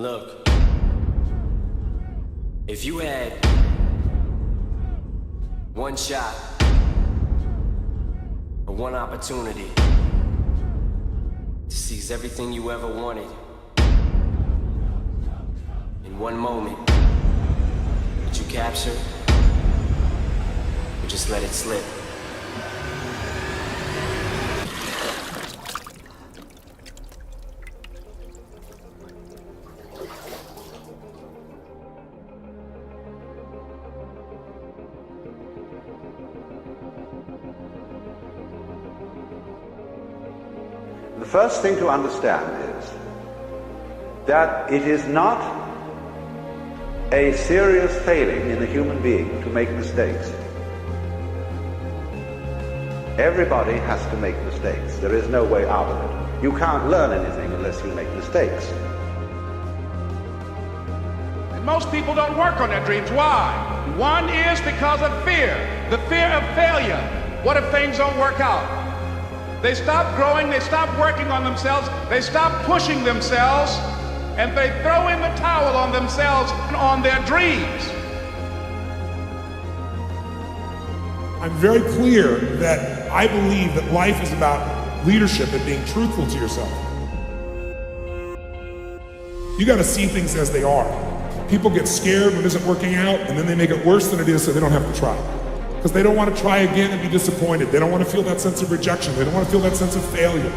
Look, if you had one shot or one opportunity to seize everything you ever wanted in one moment, would you capture or just let it slip? The first thing to understand is that it is not a serious failing in a human being to make mistakes. Everybody has to make mistakes. There is no way out of it. You can't learn anything unless you make mistakes. And most people don't work on their dreams. Why? One is because of fear. The fear of failure. What if things don't work out? They stop growing, they stop working on themselves, they stop pushing themselves, and they throw in the towel on themselves and on their dreams. I'm very clear that I believe that life is about leadership and being truthful to yourself. You gotta see things as they are. People get scared when it isn't working out, and then they make it worse than it is so they don't have to try. Because they don't want to try again and be disappointed. They don't want to feel that sense of rejection. They don't want to feel that sense of failure.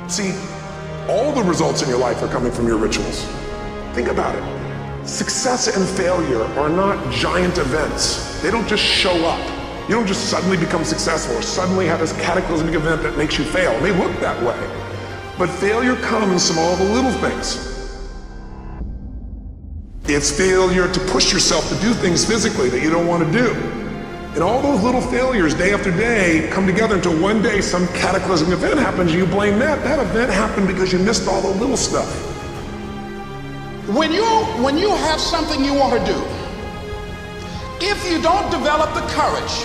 See, all the results in your life are coming from your rituals. Think about it. Success and failure are not giant events. They don't just show up. You don't just suddenly become successful or suddenly have this cataclysmic event that makes you fail. It may look that way. But failure comes from all the little things. It's failure to push yourself to do things physically that you don't want to do. And all those little failures day after day come together until one day some cataclysmic event happens and you blame that. That event happened because you missed all the little stuff. When you have something you want to do, if you don't develop the courage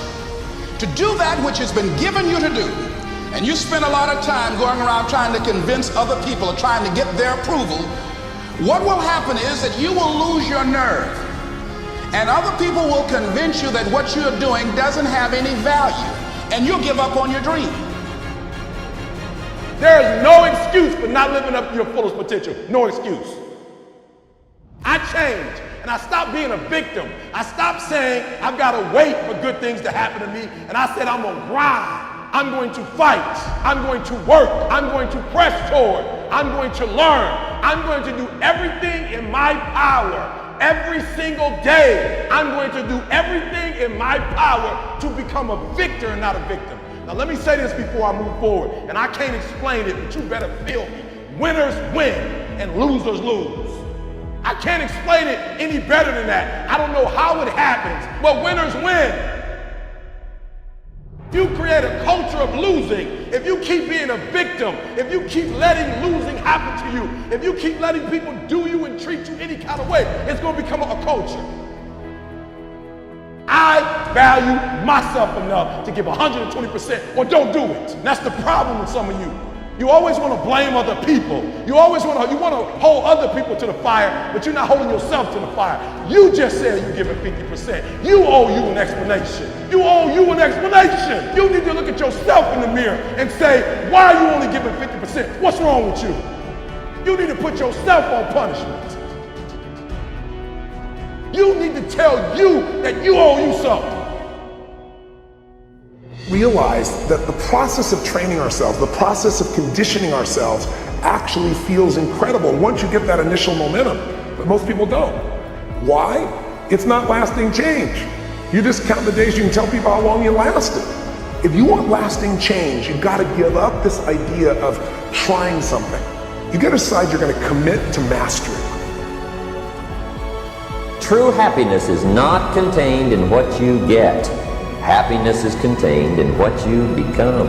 to do that which has been given you to do, and you spend a lot of time going around trying to convince other people or trying to get their approval, what will happen is that you will lose your nerve, and other people will convince you that what you're doing doesn't have any value, and you'll give up on your dream. There is no excuse for not living up to your fullest potential. No excuse. I changed, and I stopped being a victim. I stopped saying I've got to wait for good things to happen to me, and I said I'm gonna grind. I'm going to fight. I'm going to work. I'm going to press forward. I'm going to learn. I'm going to do everything in my power every single day. I'm going to do everything in my power to become a victor and not a victim. Now let me say this before I move forward, and I can't explain it, but you better feel me. Winners win and losers lose. I can't explain it any better than that. I don't know how it happens, but winners win. If you create a culture of losing, if you keep being a victim, if you keep letting losing happen to you, if you keep letting people do you and treat you any kind of way, it's going to become a culture. I value myself enough to give 120% or don't do it. And that's the problem with some of you. You always want to blame other people. You want to hold other people to the fire, but you're not holding yourself to the fire. You just said you're giving 50%. You owe you an explanation. You owe you an explanation. You need to look at yourself in the mirror and say, why are you only giving 50%? What's wrong with you? You need to put yourself on punishment. You need to tell you that you owe you something. Realize that the process of training ourselves, the process of conditioning ourselves actually feels incredible once you get that initial momentum, but most people don't. Why? It's not lasting change. You just count the days, you can tell people how long you lasted. If you want lasting change, you've got to give up this idea of trying something. You got to decide you're going to commit to mastery. True happiness is not contained in what you get. Happiness is contained in what you become.